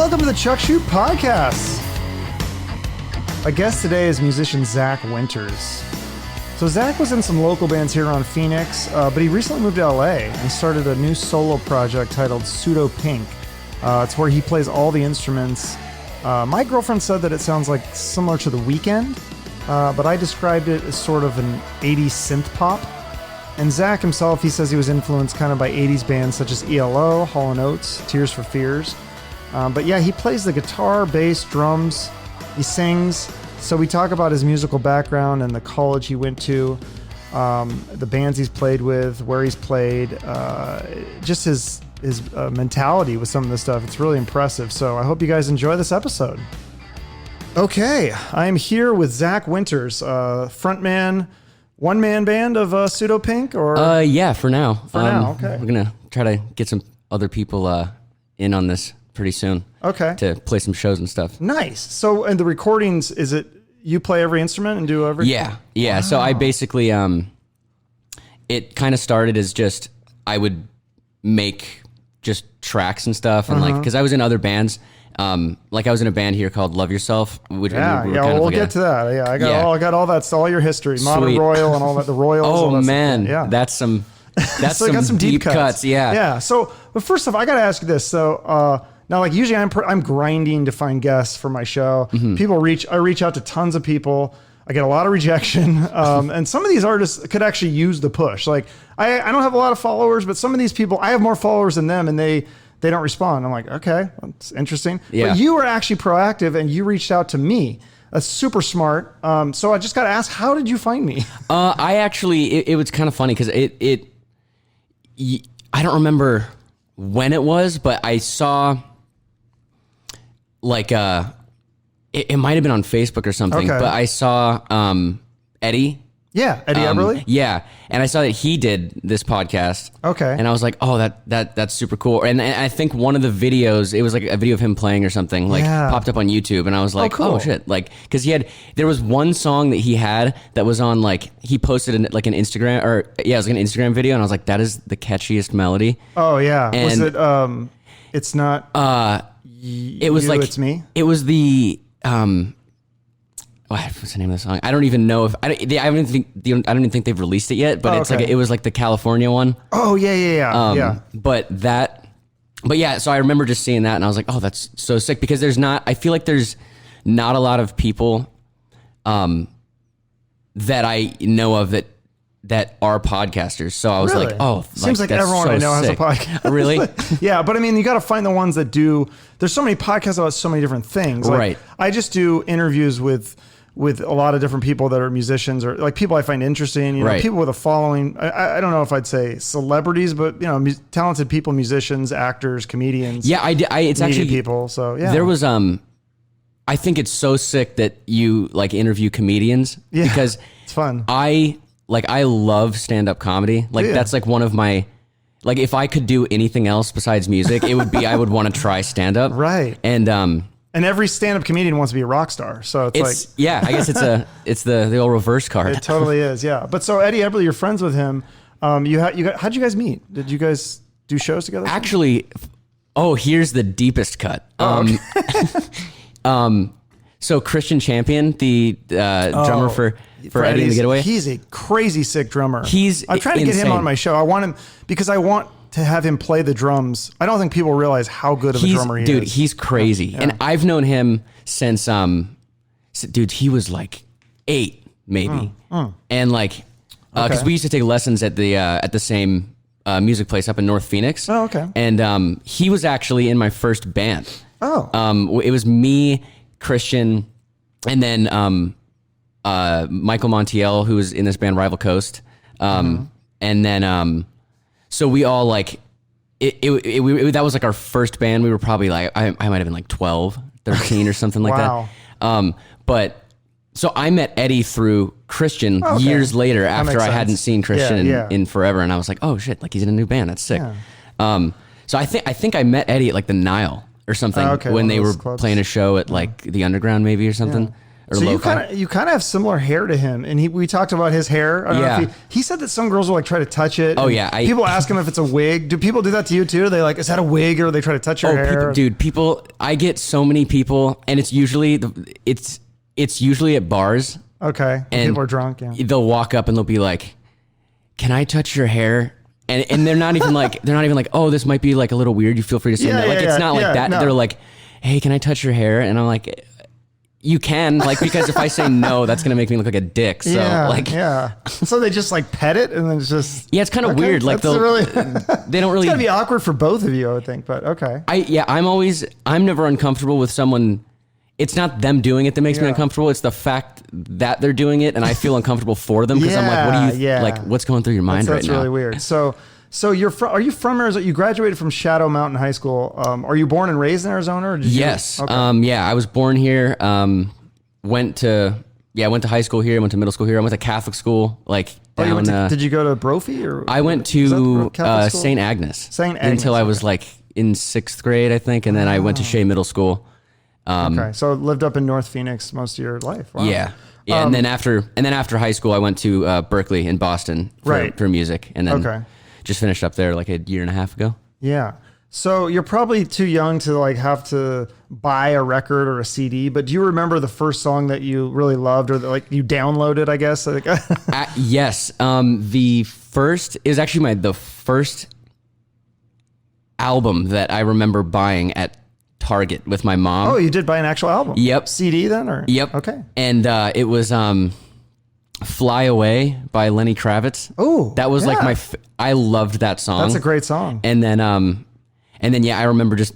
Welcome to the Chuck Shoot Podcast. My guest today is musician Zach Winters. So Zach was in some local bands here around Phoenix, but he recently moved to LA and started a new solo project titled Pseudo Pink. It's where he plays all the instruments. My girlfriend said that it sounds like similar to The Weeknd, but I described it as sort of an 80s synth pop. And Zach himself, he says he was influenced kind of by 80s bands such as ELO, Hall & Oates, Tears for Fears. But yeah, he plays the guitar, bass, drums, he sings. So we talk about his musical background and the college he went to, the bands he's played with, where he's played, just his mentality with some of this stuff. It's really impressive. So I hope you guys enjoy this episode. Okay, I'm here with Zach Winters, frontman, one-man band of Pseudo Pink, or? Yeah, for now. Okay. We're gonna try to get some other people in on this pretty soon. Okay. To play some shows and stuff. Nice. So, and the recordings, is it you play every instrument and do everything? Yeah. Wow. So I basically, it kind of started as just, I would make just tracks and stuff, and like, because I was in other bands. Like I was in a band here called Loveyourself. We'll get to that. Yeah, I got all that, all your history, Modern Sweet. Royal and all that, the Royals. Oh all that man, stuff. Yeah, that's some so got some deep cuts. Yeah, yeah. So, but first off, I got to ask you this. So now, like usually, I'm grinding to find guests for my show. Mm-hmm. I reach out to tons of people. I get a lot of rejection, and some of these artists could actually use the push. Like I don't have a lot of followers, but some of these people, I have more followers than them, and they don't respond. I'm like, okay, that's interesting. Yeah. But you were actually proactive and you reached out to me. That's super smart. So I just got to ask, how did you find me? I actually, it was kind of funny because I don't remember when it was, but I saw like, it might've been on Facebook or something, Okay. but I saw, Eddie. Yeah. Eddie Eberle? Yeah. And I saw that he did this podcast. Okay. And I was like, oh, that's super cool. And I think one of the videos, it was like a video of him playing or something, like popped up on YouTube. And I was like, cool. oh shit. Like, cause there was one song that he had that was on like, he posted an Instagram, or yeah, it was like an Instagram video. And I was like, that is the catchiest melody. Oh yeah. And was it, it's not, it was like, it's me. It was the, what's the name of the song? I don't even know if I don't even think they've released it yet. But it's like it was like the California one. Oh yeah. Yeah. But yeah. So I remember just seeing that, and I was like, oh, that's so sick, because I feel like there's not a lot of people, that I know of that are podcasters. So I was like, oh, seems like everyone I know has a podcast. Really? Yeah, but I mean, you got to find the ones that do. There's so many podcasts about so many different things. Like, right. I just do interviews with a lot of different people that are musicians, or like people I find interesting. You know, people with a following. I don't know if I'd say celebrities, but you know, talented people, musicians, actors, comedians. Yeah, it's actually people. So yeah, there was I think it's so sick that you like interview comedians, because it's fun. I love stand-up comedy. Like that's like one of my, like if I could do anything else besides music, it would be, I would want to try stand-up. Right. And every stand-up comedian wants to be a rock star. So it's like, yeah, I guess it's the old reverse card. It totally is. Yeah. But so Eddie Eberle, you're friends with him. How'd you guys meet? Did you guys do shows together? Actually, here's the deepest cut. So Christian Champion, the drummer for Eddie and the Getaway. He's a crazy sick drummer. I'm trying to get him on my show. I want him because I want to have him play the drums. I don't think people realize how good of a drummer he is. Dude, he's crazy. Yeah. And I've known him since, dude, he was like 8 maybe. And like, cause we used to take lessons at the same music place up in North Phoenix. Oh, okay. And he was actually in my first band. Oh. It was me, Christian, and then Michael Montiel, who was in this band Rival Coast. And then so we all like that was like our first band. We were probably like I might have been like 12, 13 or something like that. But so I met Eddie through Christian years later, after I hadn't seen Christian in forever, and I was like, oh shit, like he's in a new band. That's sick. Yeah. So I think I met Eddie at like the Nile or something when they were playing a show at like the Underground maybe or something. or So lo-fi. you kind of have similar hair to him, and we talked about his hair. I don't know if he said that some girls will like try to touch it. Oh yeah, people ask him if it's a wig. Do people do that to you too? They like, is that a wig, or they try to touch your hair? People. I get so many people, and it's usually at bars. Okay, and people are drunk. Yeah, they'll walk up and they'll be like, "Can I touch your hair?" And they're not even like oh, this might be like a little weird. You feel free to say no. Like it's not like that. No. They're like, "Hey, can I touch your hair?" And I'm like, you can, like, because if I say no, that's gonna make me look like a dick. So so they just like pet it, and then it's just it's kind of weird. Like they don't really. It's gotta be awkward for both of you, I would think. But okay. I'm never uncomfortable with someone. It's not them doing it that makes me uncomfortable. It's the fact that they're doing it, and I feel uncomfortable for them because I'm like, what do you like? What's going through your mind right now? That's really weird. So are you from Arizona? You graduated from Shadow Mountain High School. Are you born and raised in Arizona? Or yes. I was born here. Went to high school here. Went to middle school here. I went to Catholic school. Like down. Did you go to Brophy or? I went to St. Agnes. St. Agnes until I was like in 6th grade, I think, and then I went to Shea Middle School. Okay, so lived up in North Phoenix most of your life. Wow. Yeah. And then after high school, I went to Berklee in Boston for music, and then just finished up there like a year and a half ago. Yeah. So you're probably too young to like have to buy a record or a CD, but do you remember the first song that you really loved or that, like you downloaded, I guess? Yes. The first is actually the first album that I remember buying at Target with my mom. Oh, you did buy an actual album? Yep. CD then? Or? Yep. Okay. And it was Fly Away by Lenny Kravitz. Oh, that was like I loved that song. That's a great song. And then I remember just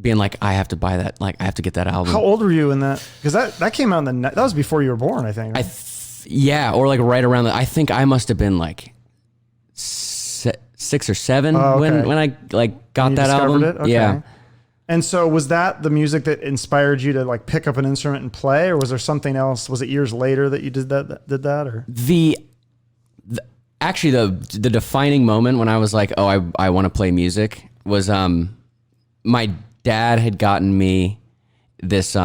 being like, I have to buy that. Like, I have to get that album. How old were you in that? Because that came out that was before you were born, I think. Right? Or like right around I think I must have been like 6 or 7 when I like got that album. It? Okay. Yeah. And so was that the music that inspired you to like pick up an instrument and play, or was there something else? Was it years later that you did that or? Actually the defining moment when I was like, oh, I want to play music was my dad had gotten me this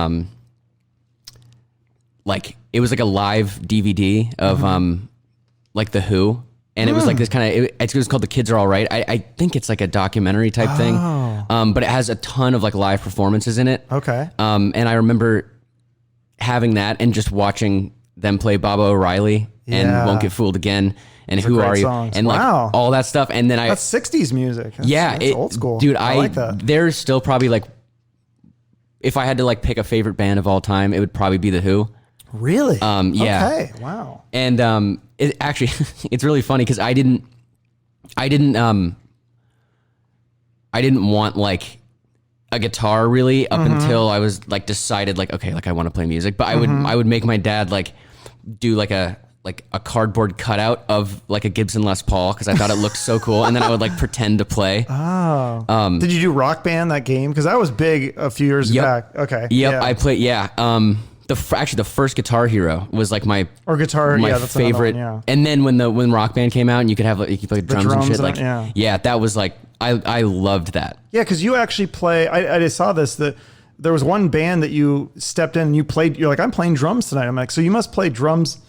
like it was like a live DVD of like The Who. And it was like this kind of, it was called The Kids Are All Right. I think it's like a documentary type thing. But it has a ton of like live performances in it. Okay. And I remember having that and just watching them play Baba O'Reilly and Won't Get Fooled Again and Who Are You? Songs. And like all that stuff. And then that's 60s music. That's old school. Dude, I like that. There's still probably like, if I had to like pick a favorite band of all time, it would probably be The Who. Really? Yeah. Okay. Wow. And it actually it's really funny because I didn't want like a guitar really up until I was like decided like okay, like I want to play music. But I would make my dad like do like a cardboard cutout of like a Gibson Les Paul because I thought it looked so cool, and then I would like pretend to play. Oh. Did you do Rock Band, that game? Because that was big a few years back. Okay. Yep. Yeah. I played. Yeah. Actually, the first Guitar Hero was like my that's favorite. One, and then when Rock Band came out and you could play drums and shit, like that was like I loved that. Yeah, because you actually play. I just saw this that there was one band that you stepped in and you played. You're like, I'm playing drums tonight. I'm like, so you must play drums,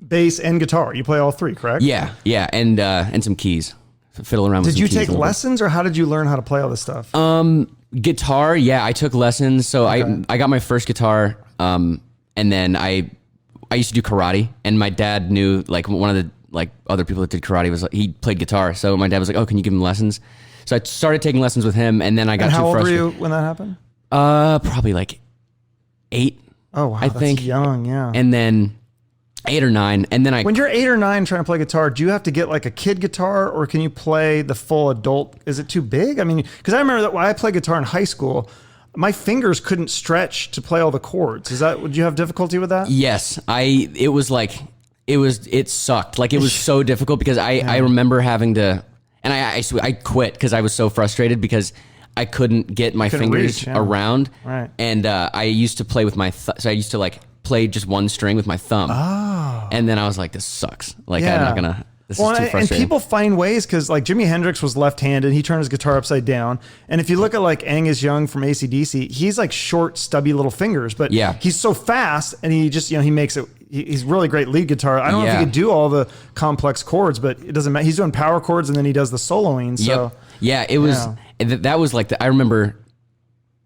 bass, and guitar. You play all three, correct? Yeah, and some keys. Fiddle around with some keys. Did you take lessons, or how did you learn how to play all this stuff? Guitar, yeah, I took lessons. So I got my first guitar. And then I used to do karate, and my dad knew like one of the like other people that did karate was like, he played guitar. So my dad was like, oh, can you give him lessons? So I started taking lessons with him, and then I got too frustrated. How old were you when that happened? Probably like 8. Oh wow, that's young, yeah. And then 8 or 9, and then when you're 8 or 9 trying to play guitar, do you have to get like a kid guitar, or can you play the full adult? Is it too big? I mean, because I remember that when I played guitar in high school, my fingers couldn't stretch to play all the chords. Would you have difficulty with that? Yes. It sucked. Like it was so difficult because I remember having to, and I quit because I was so frustrated because I couldn't get my fingers around. Right. And I used to play with my, so I used to like play just one string with my thumb. Oh. And then I was like, this sucks. Like I'm not gonna. This Well, is too and frustrating. people find ways because like Jimi Hendrix was left-handed. He turned his guitar upside down. And if you look at like Angus Young from AC/DC, he's like short, stubby little fingers, but Yeah. he's so fast and he just, he makes it. He's really great lead guitar. I don't know if he could do all the complex chords, but it doesn't matter. He's doing power chords and then he does the soloing. So Yep. Yeah, it was, that was like, I remember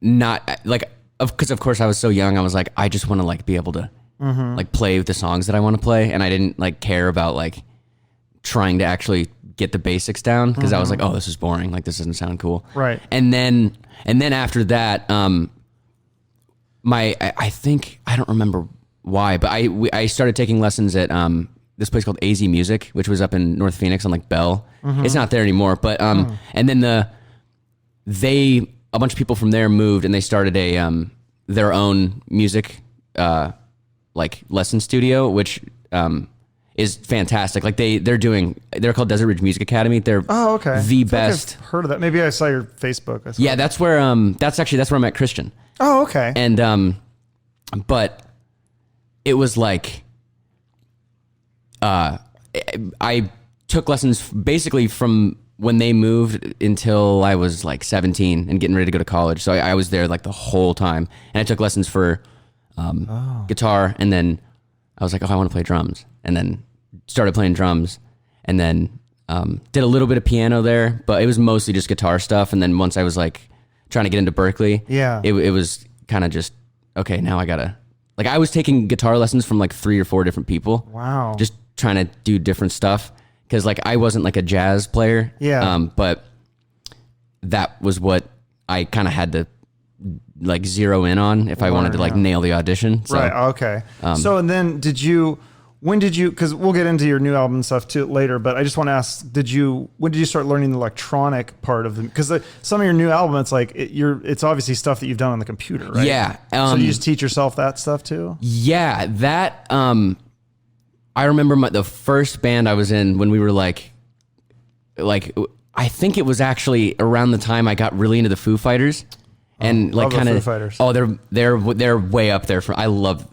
not like, because of course I was so young. I was like, I just want to like be able to like play the songs that I want to play. And I didn't like care about like trying to actually get the basics down because I was like, oh, this is boring. Like this doesn't sound cool. Right. And then after that, I think, I don't remember why, but I started taking lessons at this place called AZ Music, which was up in North Phoenix on like Bell. It's not there anymore, but and then a bunch of people from there moved and they started their own music like lesson studio, which is fantastic. Like they're called Desert Ridge Music Academy. They're okay. the I feel best. like I've heard of that. Maybe I saw your Facebook. Yeah, that's where I met Christian. Oh, okay. And but it was like I took lessons basically from when they moved until I was like 17 and getting ready to go to college. So I was there like the whole time, and I took lessons for guitar, and then I was like, oh, I want to play drums, and then started playing drums, and then did a little bit of piano there, but it was mostly just guitar stuff. And then once I was like trying to get into Berklee, it was kind of just, okay, now I gotta, like I was taking guitar lessons from like 3 or 4 different people. Wow. Just trying to do different stuff. Cause like I wasn't like a jazz player. Yeah. But that was what I kind of had to like zero in on if I wanted to like nail the audition. So, right. Okay. So, and then when did you, because we'll get into your new album and stuff too later, but I just want to ask, when did you start learning the electronic part of them? Because some of your new album, it's like, it's obviously stuff that you've done on the computer, right? Yeah. So you just teach yourself that stuff too? Yeah. That, I remember the first band I was in when we were like, I think it was actually around the time I got really into the Foo Fighters, and like kind of, Foo Fighters. Oh, they're way up there. I love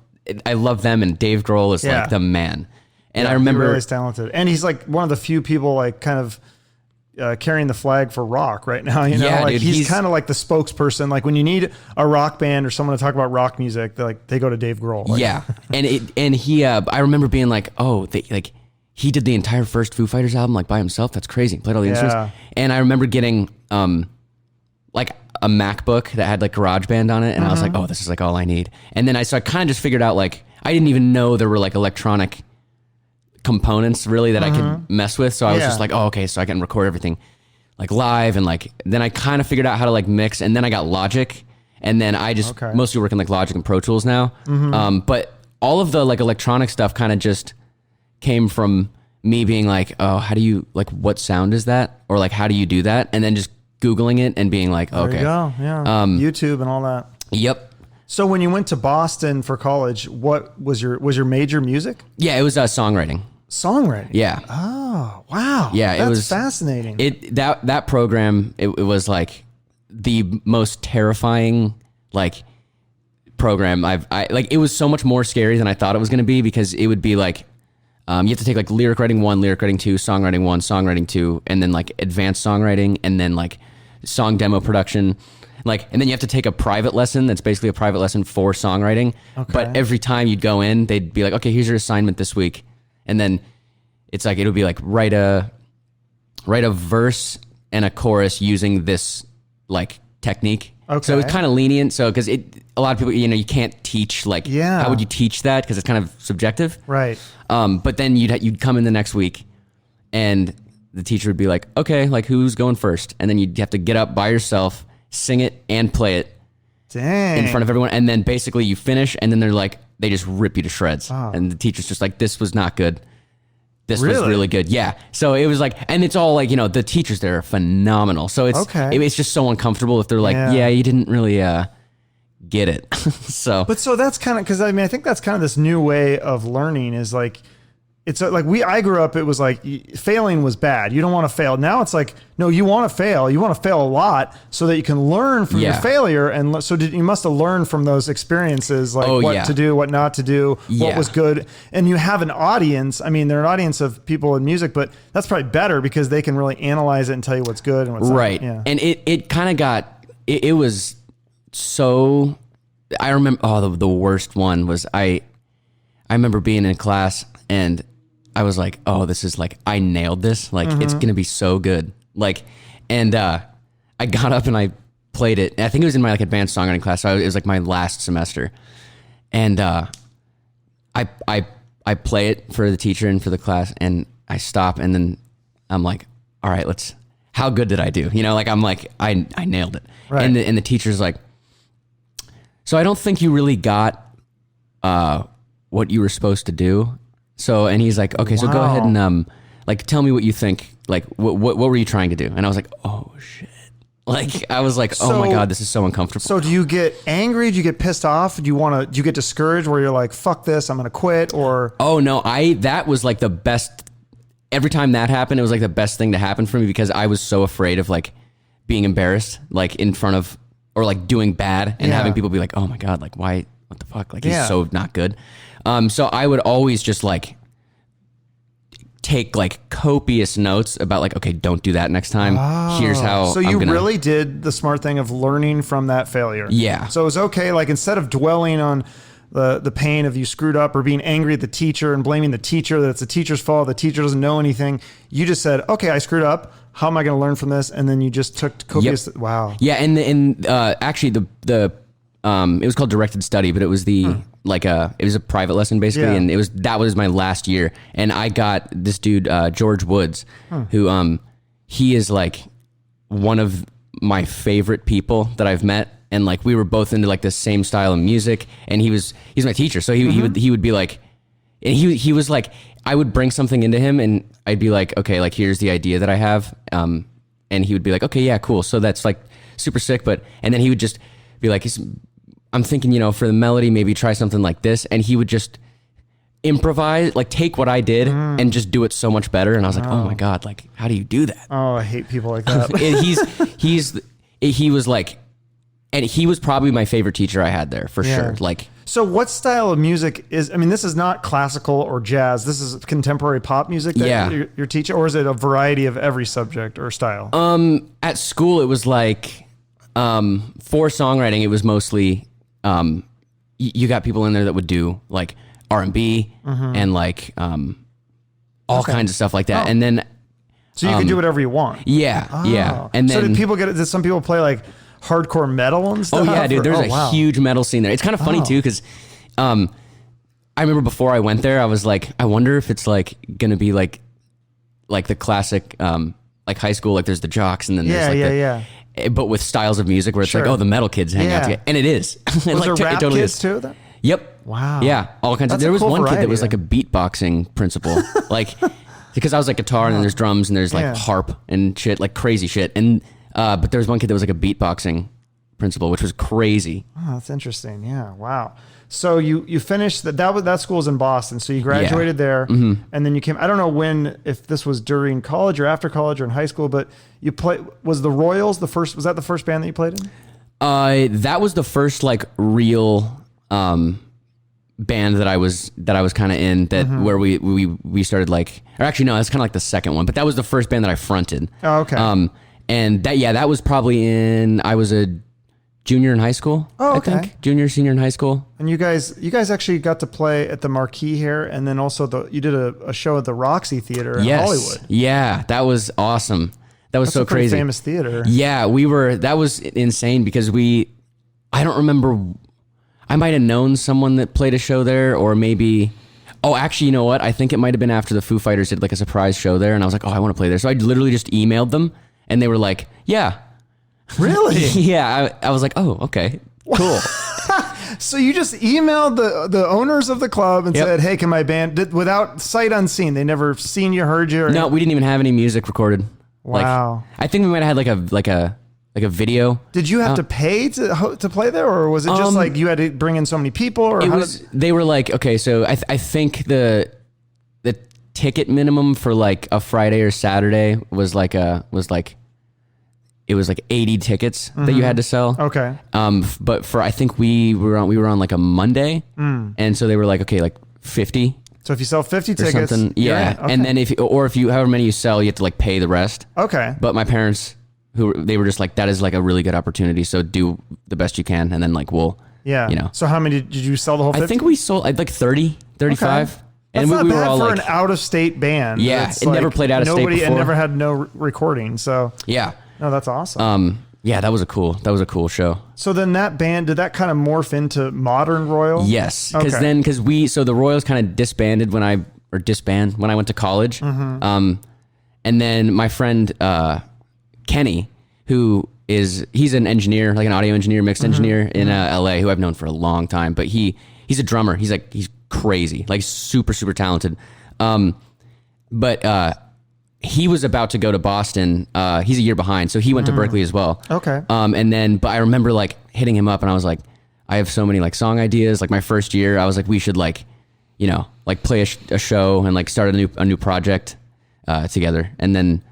them, and Dave Grohl is like the man. And I remember, he really is talented, and he's like one of the few people like kind of carrying the flag for rock right now. Yeah, like dude, he's kind of like the spokesperson. Like when you need a rock band or someone to talk about rock music, they go to Dave Grohl. Like, yeah, and he, I remember being like, oh, he did the entire first Foo Fighters album like by himself. That's crazy. He played all the instruments, and I remember getting like a MacBook that had like GarageBand on it, and I was like, oh, this is like all I need. And then I kind of just figured out like I didn't even know there were like electronic components really that I could mess with. So I was just like, oh, okay, so I can record everything like live, and like then I kind of figured out how to like mix, and then I got Logic, and then I just mostly work in like Logic and Pro Tools now. But all of the like electronic stuff kind of just came from me being like, oh, how do you like, what sound is that, or like how do you do that, and then just Googling it and being like, okay, there you go. Yeah, YouTube and all that. Yep. So when you went to Boston for college, what was your major music? Yeah, it was songwriting. Songwriting. Yeah. Oh, wow. Yeah, that's it was fascinating. That program, it was like the most terrifying like program I like. It was so much more scary than I thought it was going to be, because it would be like you have to take like lyric writing 1, lyric writing 2, songwriting 1, songwriting 2, and then like advanced songwriting, and then like song demo production. Like, and then you have to take a private lesson that's basically a private lesson for songwriting. Okay. But every time you'd go in, they'd be like, okay, here's your assignment this week. And then it's like, it'll be like, write a verse and a chorus using this like technique. Okay. So it's kind of lenient. So, cause a lot of people, you can't teach like, how would you teach that? Cause it's kind of subjective. Right. But then you'd come in the next week, and the teacher would be like, okay, like who's going first? And then you'd have to get up by yourself, sing it and play it in front of everyone. And then basically you finish, and then they just rip you to shreds. Oh. And the teacher's just like, this was not good. This was really good. Yeah. So it was like, and it's all like, the teachers there are phenomenal. So it's just so uncomfortable if they're like, yeah you didn't really get it. So. But so that's kind of, because I think that's kind of this new way of learning is like, it's like I grew up, it was like failing was bad. You don't want to fail. Now it's like, no, you want to fail. You want to fail a lot so that you can learn from your failure. And so you must have learned from those experiences, like what to do, what not to do, what was good. And you have an audience. I mean, they're an audience of people in music, but that's probably better because they can really analyze it and tell you what's good and what's right. not. Yeah. And it kind of got, it was so, I remember, the worst one was I remember being in class and I was like, oh, this is like, I nailed this. Like, it's going to be so good. Like, and I got up and I played it. I think it was in my like advanced songwriting class. So it was like my last semester. And I play it for the teacher and for the class and I stop and then I'm like, all right, how good did I do? You know, like, I'm like, I nailed it. Right. And the teacher's like, so I don't think you really got what you were supposed to do. So, and he's like, okay, so go ahead and, like, tell me what you think, like, what were you trying to do? And I was like, oh shit. Like, I was like, oh my God, this is so uncomfortable. So do you get angry? Do you get pissed off? Do you get discouraged where you're like, fuck this, I'm going to quit? Or, oh no, that was like the best, every time that happened, it was like the best thing to happen for me because I was so afraid of like being embarrassed, like in front of, or like doing bad and having people be like, oh my God, like why, what the fuck? Like he's so not good. So I would always just like take like copious notes about like, okay, don't do that next time. Here's how. So you really did the smart thing of learning from that failure. Yeah. So it was okay. Like instead of dwelling on the pain of you screwed up or being angry at the teacher and blaming the teacher that it's the teacher's fault, the teacher doesn't know anything. You just said, okay, I screwed up. How am I going to learn from this? And then you just took copious. Yep. Wow. Yeah. And actually it was called directed study, but it was it was a private lesson basically. And that was my last year. And I got this dude, George Woods, who, he is like one of my favorite people that I've met. And like, we were both into like the same style of music and he's my teacher. So he would be like, and he was like, I would bring something into him and I'd be like, okay, like here's the idea that I have. And he would be like, okay, yeah, cool. So that's like super sick. And then he would just be like, I'm thinking, for the melody, maybe try something like this. And he would just improvise, like take what I did and just do it so much better. And I was like, oh my God, like, how do you do that? Oh, I hate people like that. He was like, and he was probably my favorite teacher I had there for sure. Like, so what style of music is, I mean, this is not classical or jazz. This is contemporary pop music that you're teaching, or is it a variety of every subject or style? At school, it was like, for songwriting, it was mostly, you got people in there that would do like R&B and like, all kinds of stuff like that. And then, so you can do whatever you want. Yeah. Yeah. And then, so did some people play like hardcore metal and stuff? Oh yeah, dude. There's a huge metal scene there. It's kind of funny too, because I remember before I went there, I was like, I wonder if it's like gonna be like the classic like high school, like there's the jocks and then there's but with styles of music where it's like, oh, the metal kids hang out together, and it is. Was like, there rap totally kids is. too? Then? Yep. Wow. Yeah, all kinds of. There was one kid that was like a beatboxing principal, like because I was like guitar and then there's drums and there's like harp and shit, like crazy shit, and. But there was one kid that was like a beatboxing principal, which was crazy. Oh, that's interesting. Yeah. Wow. So you finished that school was in Boston. So you graduated there and then you came, I don't know if this was during college or after college or in high school, but was the Royals was that the first band that you played in? That was the first like real, band that I was kind of in where we started like, or actually no, that's kind of like the second one, but that was the first band that I fronted. Oh, okay. And that was probably I was a junior in high school. Oh, okay. I think. Junior, senior in high school. And you guys actually got to play at the Marquee here, and then also you did a show at the Roxy Theater in Hollywood. Yeah, that was awesome. That's so crazy. Famous theater. Yeah, that was insane because I don't remember, I might have known someone that played a show there, or maybe, oh, actually, you know what? I think it might have been after the Foo Fighters did like a surprise show there, and I was like, oh, I want to play there. So I literally just emailed them. And they were like, yeah. Really? Yeah. I was like, oh, okay, cool. So you just emailed the owners of the club and said, hey, can my band, without sight unseen, they never seen you, heard you? No, we didn't even have any music recorded. Wow. Like, I think we might have had like a video. Did you have to pay to play there, or was it just like you had to bring in so many people? Or they were like, okay, so I think the ticket minimum for like a Friday or Saturday was like 80 tickets that you had to sell. Okay. But for, I think we were on like a Monday, and so they were like, okay, like 50. So if you sell 50 or tickets, something, yeah. Okay. And then if you however many you sell, you have to like pay the rest. Okay. But my parents, they were just like, that is like a really good opportunity, so do the best you can, and then like we'll, yeah. you know. So how many did you sell the whole 50? I think we sold like 30, 35. Okay. And That's not we bad were all for like, an out-of-state band. Yeah, It's it never played out of state nobody, and before. never had no recording. So yeah. No, that's awesome. Yeah, that was a cool show. So then that band, did that kind of morph into Modern Royal? Yes, Okay. because the Royals kind of disbanded when I went to college. And then my friend Kenny, he's an engineer, like an audio engineer, mixed engineer in LA, who I've known for a long time, but he's a drummer. He's crazy, like super, super talented. But he was about to go to Boston. He's a year behind, so he went to Berklee as well. Okay. But I remember like hitting him up, and I was like, I have so many like song ideas. Like my first year, I was like, we should like, you know, like play a show and like start a new project together. And then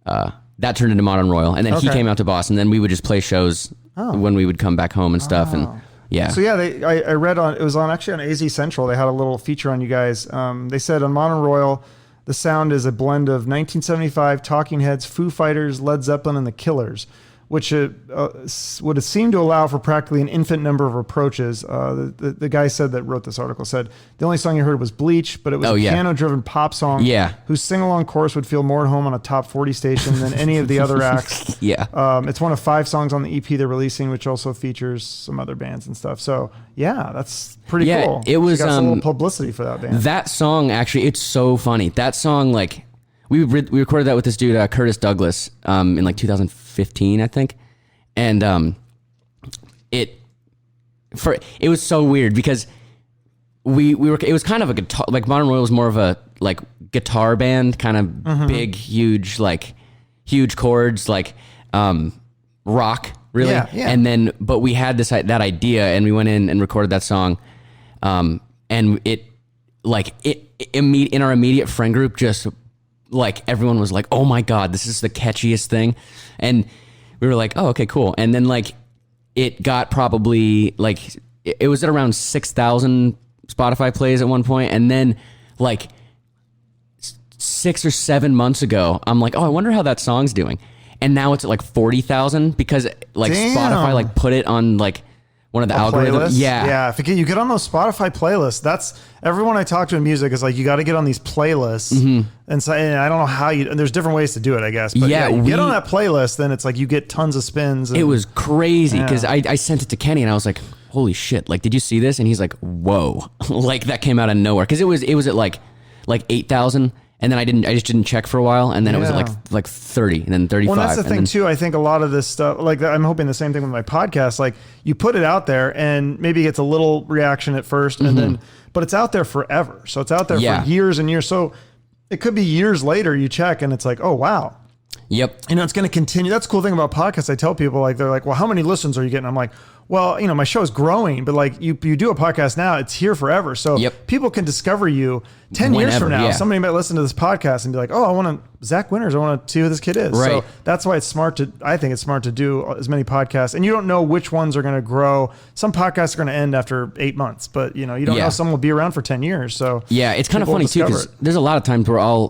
that turned into Modern Royal. And then he came out to Boston. Then we would just play shows when we would come back home and stuff. And yeah. So yeah, I read it was on AZ Central. They had a little feature on you guys. They said on Modern Royal, the sound is a blend of 1975 Talking Heads, Foo Fighters, Led Zeppelin, and The Killers, which would seem to allow for practically an infinite number of approaches. The guy that wrote this article said the only song you heard was Bleach, but it was a piano-driven pop song whose sing-along chorus would feel more at home on a top 40 station than any of the other acts. It's one of 5 songs on the EP they're releasing, which also features some other bands and stuff. So yeah, that's pretty cool. It was got some little publicity for that band. That song, actually, it's so funny. That song, like, we recorded that with this dude, Curtis Douglas, in like 2015, I think. And it was so weird because it was kind of a guitar, like Modern Royal was more of a like guitar band, kind of big, huge, like huge chords, like rock, really. Yeah. And then, but we had that idea, and we went in and recorded that song, and in our immediate friend group, just like everyone was like, oh my God, this is the catchiest thing. And we were like, oh, okay, cool. And then like it got probably like, it was at around 6,000 Spotify plays at one point. And then like 6 or 7 months ago, I'm like, oh, I wonder how that song's doing. And now it's at like 40,000 because like Spotify like put it on like one of the algorithms. Playlist? Yeah. If you get on those Spotify playlists, that's everyone I talk to in music is like, you got to get on these playlists. And so, and I don't know how and there's different ways to do it, I guess. But you get on that playlist, then it's like you get tons of spins. And, it was crazy because I sent it to Kenny and I was like, holy shit. Like, did you see this? And he's like, whoa, like that came out of nowhere. Cause it was at like 8,000. And then I just didn't check for a while, and then it was at like 30, and then 35. Well, that's the thing too. I think a lot of this stuff, like I'm hoping the same thing with my podcast. Like you put it out there, and maybe it gets a little reaction at first, and then, but it's out there forever. So it's out there for years and years. So it could be years later you check, and it's like, oh wow. Yep. You know, it's going to continue. That's the cool thing about podcasts. I tell people, like, they're like, well, how many listens are you getting? I'm like, well, you know, my show is growing, but like you do a podcast now, it's here forever. So people can discover you 10 years from now. Yeah. Somebody might listen to this podcast and be like, oh, Zach Winters. I want to see who this kid is. Right. So that's why I think it's smart to do as many podcasts, and you don't know which ones are going to grow. Some podcasts are going to end after 8 months, but you know, you don't know, some will be around for 10 years. So yeah, it's kind of funny too, because there's a lot of times where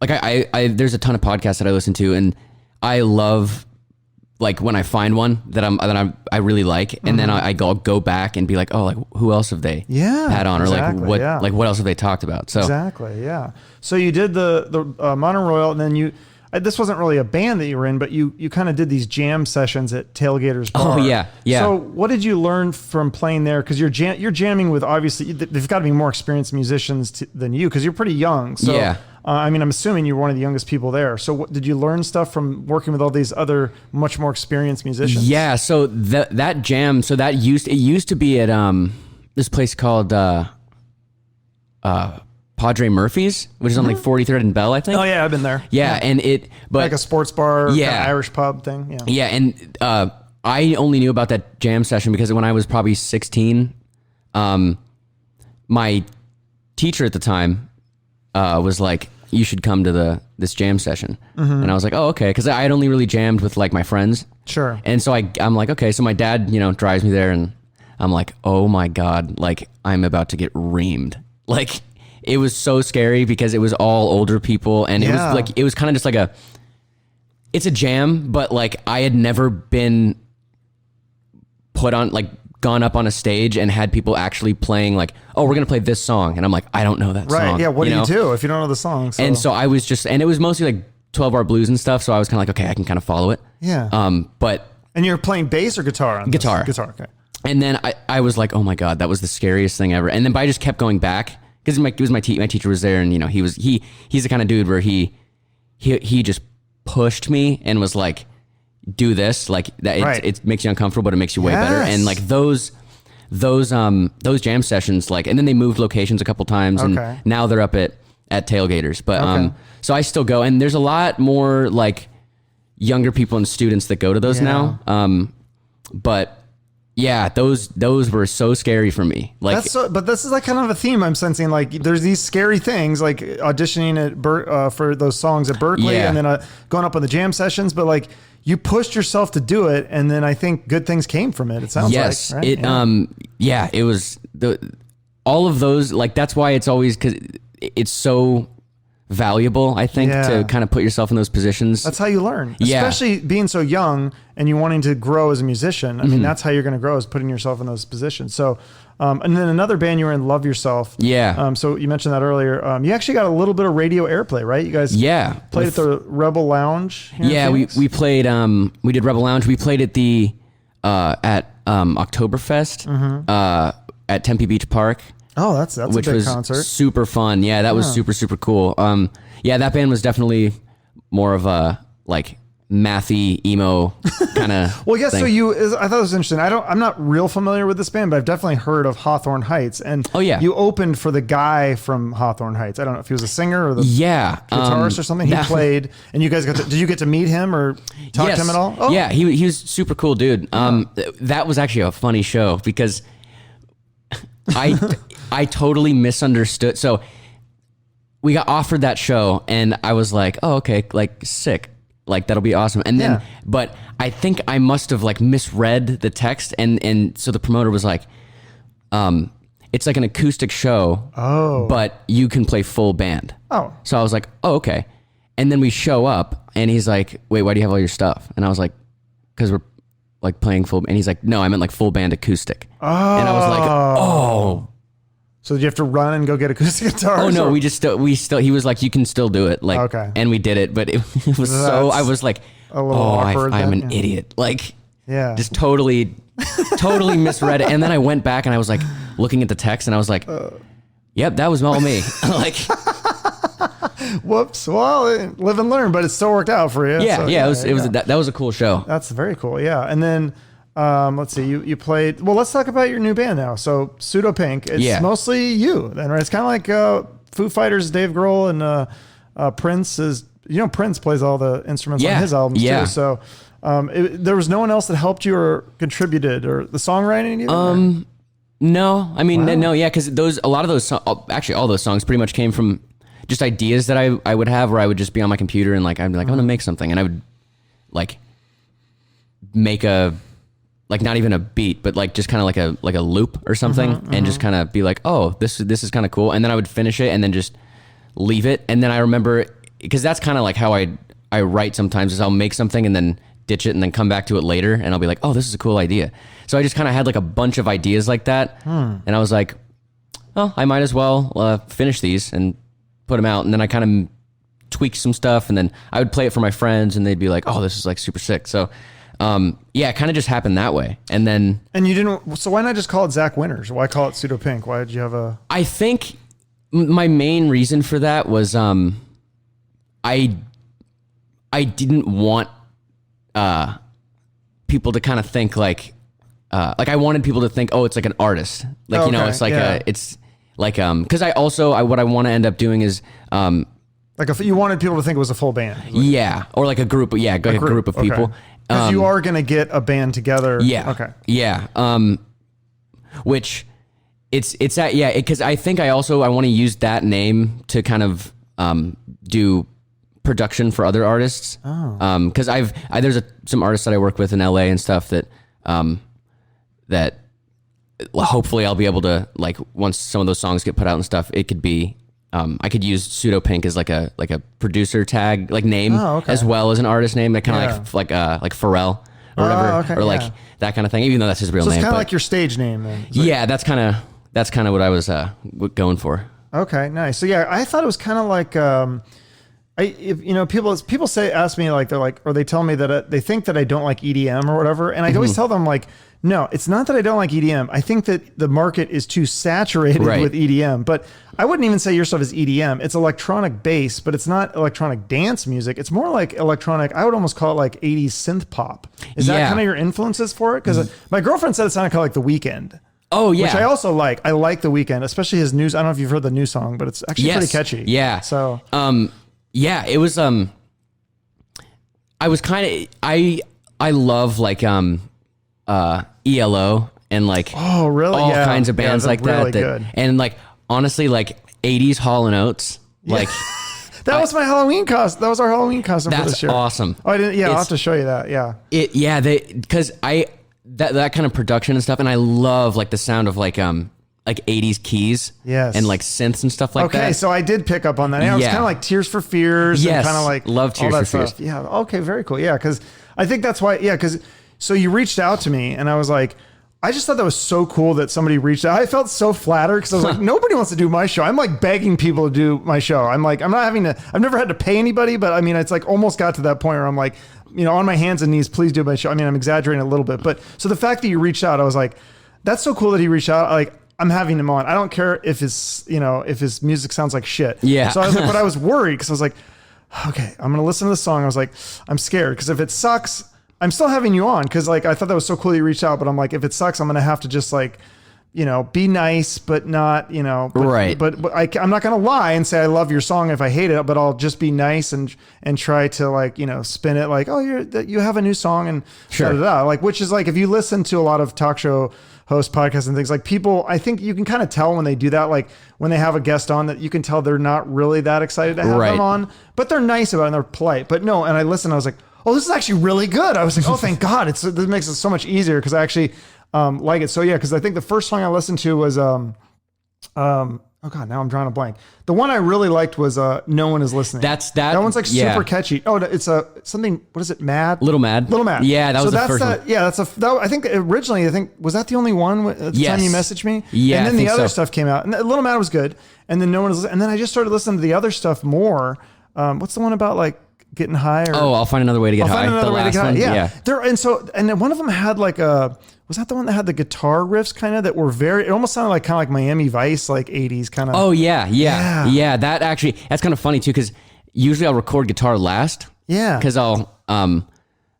there's a ton of podcasts that I listen to, and I love like when I find one that I really like, and then I'll go back and be like, oh, like who else have they had on, or like what else have they talked about? So exactly, yeah. So you did the Modern Royal, and then this wasn't really a band that you were in, but you kind of did these jam sessions at Tailgater's Bar. Oh yeah. So what did you learn from playing there? Because you're jamming with, obviously they've got to be more experienced musicians than you, because you're pretty young. So yeah. I mean, I'm assuming you're one of the youngest people there. So what, did you learn stuff from working with all these other much more experienced musicians? Yeah. So that jam, it used to be at this place called Padre Murphy's, which is on like 43rd and Bell, I think. Oh yeah, I've been there. Yeah, and but like a sports bar, kind of Irish pub thing. Yeah. Yeah, and I only knew about that jam session because when I was probably 16, my teacher at the time, was like, you should come to this jam session. And I was like, oh, okay. Cause I had only really jammed with like my friends. Sure. And so I'm like, okay. So my dad, drives me there and I'm like, oh my God, like I'm about to get reamed. Like it was so scary because it was all older people. And it was like, it was kind of just like it's a jam, but like I had never been put on, like gone up on a stage and had people actually playing like, oh, we're going to play this song. And I'm like, I don't know that song. Right. Yeah. What do you do if you don't know the song? So. And so I was just, and it was mostly like 12-bar blues and stuff. So I was kind of like, okay, I can kind of follow it. Yeah. And you're playing bass or guitar on guitar. This? Guitar. Okay. And then I was like, oh my God, that was the scariest thing ever. And then, but I just kept going back because it was my teacher was there, and he's the kind of dude where he just pushed me and was like, do this, like that. It makes you uncomfortable, but it makes you way better. And like those jam sessions, like, and then they moved locations a couple times, and now they're up at Tailgaters. But so I still go, and there's a lot more like younger people and students that go to those now. But yeah, those were so scary for me. Like, but this is like kind of a theme I'm sensing. Like, there's these scary things, like auditioning at for those songs at Berklee, and then going up on the jam sessions. But like, you pushed yourself to do it, and then I think good things came from it. It sounds like, right? It was all of those. Like, that's why it's always, because it's so valuable, I think, to kind of put yourself in those positions. That's how you learn, especially being so young and you wanting to grow as a musician. I mean, that's how you're going to grow, is putting yourself in those positions. So, and then another band you were in, Loveyourself. Yeah. So you mentioned that earlier. You actually got a little bit of radio airplay, right? You guys played at the Rebel Lounge. We played, we did Rebel Lounge. We played at the, at Oktoberfest, at Tempe Beach Park. Oh, that's a big concert. Super fun. Yeah, that was super, super cool. That band was definitely more of a like mathy emo kind of. Well, yes. Thing. So I thought it was interesting. I'm not real familiar with this band, but I've definitely heard of Hawthorne Heights. And you opened for the guy from Hawthorne Heights. I don't know if he was a singer or the guitarist or something. He played, and you guys did you get to meet him or talk to him at all? Oh. Yeah, he was super cool, dude. That was actually a funny show because I totally misunderstood. So we got offered that show and I was like, oh, okay, like sick. Like that'll be awesome. And then, but I think I must have like misread the text. And so the promoter was like, it's like an acoustic show, but you can play full band. Oh. So I was like, oh, okay. And then we show up and he's like, wait, why do you have all your stuff? And I was like, cause we're like playing full, and he's like, no, I meant like full band acoustic. Oh. And I was like, oh. So did you have to run and go get acoustic guitars? Oh no, we still, he was like, you can still do it. Like, and we did it, but it was I was like, a little awkward. I'm an idiot. Like, just totally misread it. And then I went back and I was like looking at the text and I was like, yep, that was all me. Like, whoops. Well, live and learn, but it still worked out for you. Yeah. That was a cool show. That's very cool. Yeah. And then, let's see, you played, well, let's talk about your new band now. So Pseudo Pink, it's mostly you then, right? It's kind of like Foo Fighters, Dave Grohl, and Prince is, Prince plays all the instruments on his albums too. So there was no one else that helped you or contributed or the songwriting even? No, I mean, no, yeah, because a lot of those, actually all those songs pretty much came from just ideas that I would have, where I would just be on my computer and like, I'd be like, I'm gonna make something. And I would like make like not even a beat, but like just kind of like a loop or something, and just kind of be like, oh, this is kind of cool. And then I would finish it and then just leave it. And then I remember, because that's kind of like how I write sometimes, is I'll make something and then ditch it and then come back to it later. And I'll be like, oh, this is a cool idea. So I just kind of had like a bunch of ideas like that. And I was like, oh, I might as well finish these and put them out. And then I kind of tweaked some stuff, and then I would play it for my friends and they'd be like, oh, this is like super sick. So it kind of just happened that way. And then, so why not just call it Zach Winters? Why call it Pseudo Pink? Why did you have I think my main reason for that was, I didn't want, people to kind of think like I wanted people to think, oh, it's like an artist. Like, it's like it's like, cause what I want to end up doing is, like if you wanted people to think it was a full band. Or like a group, a group of people. Because you are going to get a band together. Yeah. Okay. Yeah. Which it's that, yeah, because I think I want to use that name to kind of do production for other artists. Because there's some artists that I work with in LA and stuff that hopefully I'll be able to, like, once some of those songs get put out and stuff, it could be I could use Pseudo Pink as like a producer tag, like, name, as well as an artist name, that kind of like Pharrell or whatever, or like that kind of thing, even though that's his real name. It's kind of like your stage name then. Yeah, that's kind of what I was going for. Okay, nice. So yeah, I thought it was kind of like people ask me, like, they're like, or they tell me that they think that I don't like EDM or whatever, and I always tell them, like, no, it's not that I don't like EDM. I think that the market is too saturated with EDM, but I wouldn't even say your stuff is EDM. It's electronic bass, but it's not electronic dance music. It's more like electronic. I would almost call it like 80s synth pop. Is that kind of your influences for it? Because my girlfriend said it sounded kind of like The Weeknd. Oh yeah, which I also like. I like The Weeknd, especially his news. I don't know if you've heard the new song, but it's actually pretty catchy. Yeah. So yeah, it was I was kind of I love, like, ELO and, like, all kinds of bands like really that good. And, like, honestly, like, 80s Hall & Oates, like that was my Halloween costume. That was our Halloween costume for this year. That's awesome. Oh, I didn't. Yeah, I'll have to show you that. Yeah. Because that kind of production and stuff, and I love, like, the sound of, like 80s keys, and, like, synths and stuff like that. Okay, so I did pick up on that. Yeah, it was kind of like Tears for Fears, and kind of like love Tears for Fears. Stuff. Yeah. Okay, very cool. Yeah, because I think that's why. Yeah, because so you reached out to me, and I was like, I just thought that was so cool that somebody reached out. I felt so flattered because I was like, nobody wants to do my show. I'm like begging people to do my show. I'm like, I'm not having to. I've never had to pay anybody, but I mean, it's like almost got to that point where I'm like, on my hands and knees, please do my show. I mean, I'm exaggerating a little bit, but so the fact that you reached out, I was like, that's so cool that he reached out. Like, I'm having him on. I don't care if his music sounds like shit. Yeah. So I was like, but I was worried because I was like, okay, I'm gonna listen to the song. I was like, I'm scared because if it sucks, I'm still having you on because, like, I thought that was so cool you reached out. But I'm like, if it sucks, I'm gonna have to just, like, be nice, but not, right. But I'm not gonna lie and say I love your song if I hate it. But I'll just be nice and try to, like, spin it like, oh, you have a new song and like, which is like, if you listen to a lot of talk show host podcasts and things, like, people, I think you can kind of tell when they do that, like when they have a guest on, that you can tell they're not really that excited to have them on, but they're nice about it and they're polite. But no, and I listened, I was like, oh, this is actually really good. I was like, oh, thank God. This makes it so much easier because I actually like it. So yeah, because I think the first song I listened to was oh God, now I'm drawing a blank. The one I really liked was No One Is Listening. That one's like super catchy. Oh, it's something. What is it? Mad. Little Mad. Yeah, that was the first one. Yeah, I think originally, was that the only one at the time you messaged me? Yeah, and then the other stuff came out. And Little Mad was good. And then No One Is Listening. And then I just started listening to the other stuff more. What's the one about, like, getting high? I'll find another way to get high. The last one. Yeah. And then one of them had like was that the one that had the guitar riffs kind of that were it almost sounded like kind of like Miami Vice, like 80s kind of. Oh yeah. That's kind of funny too, because usually I'll record guitar last. Yeah. Because I'll kind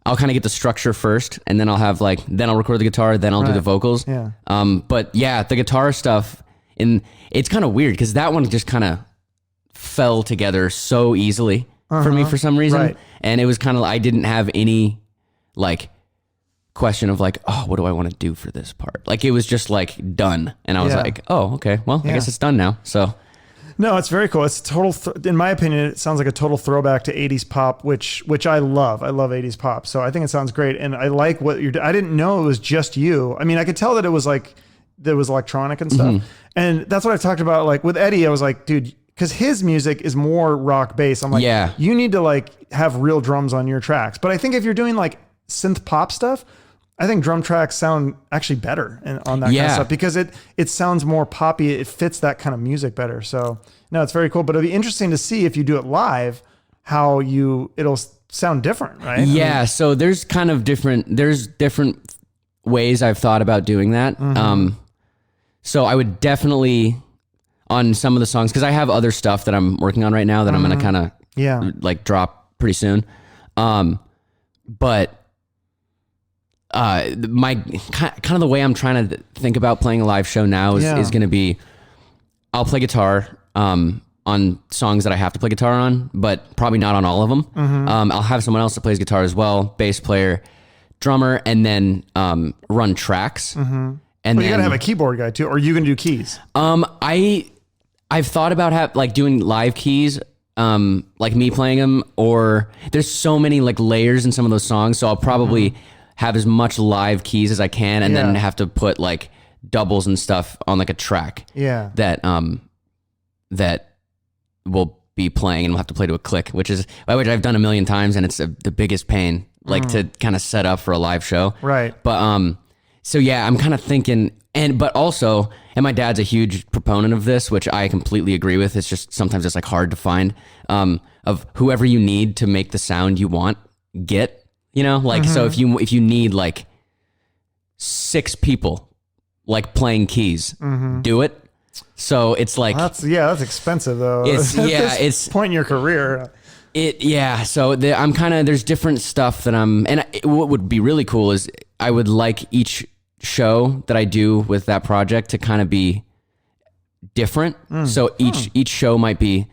of get the structure first, and then I'll have then I'll record the guitar, then I'll do the vocals. Yeah. But yeah, the guitar stuff, it's kind of weird because that one just kind of fell together so easily for me for some reason. Right. And it was kind of, I didn't have any like question of like, oh, what do I want to do for this part? Like, it was just like done. And I was like, oh, okay, well, I guess it's done now. So no, it's very cool. It's in my opinion, it sounds like a total throwback to 80s pop, which I love. I love 80s pop. So I think it sounds great. And I like what I didn't know it was just you. I mean, I could tell that it was like, there was electronic and stuff. Mm-hmm. And that's what I've talked about. Like with Eddie, I was like, dude, because his music is more rock based. I'm like, you need to like have real drums on your tracks. But I think if you're doing like synth pop stuff, I think drum tracks sound actually better on that kind of stuff because it sounds more poppy. It fits that kind of music better. So no, it's very cool. But it'll be interesting to see if you do it live, how it'll sound different, right? Yeah. I mean, so there's kind of different ways I've thought about doing that. Mm-hmm. So I would definitely, on some of the songs, because I have other stuff that I'm working on right now that I'm going to kind of like drop pretty soon. But my kind of the way I'm trying to think about playing a live show now is going to be, I'll play guitar on songs that I have to play guitar on, but probably not on all of them. Mm-hmm. I'll have someone else that plays guitar as well, bass player, drummer, and then run tracks. Mm-hmm. And Well, you then, gotta have a keyboard guy too, or you can do keys. I've thought about like doing live keys, like me playing them, or there's so many like layers in some of those songs. So I'll probably have as much live keys as I can, and then have to put like doubles and stuff on like a track. Yeah. That will be playing, and we'll have to play to a click, which I've done a million times, and it's the biggest pain, like to kind of set up for a live show. Right. But so yeah, I'm kind of thinking, but also, and my dad's a huge proponent of this, which I completely agree with. It's just sometimes it's like hard to find of whoever you need to make the sound you want. Like so if you need like 6 people like playing keys, do it. So it's like That's expensive though. It's At this point in your career. So I'm kind of, there's different stuff that what would be really cool is I would like each show that I do with that project to kind of be different. So each show might be,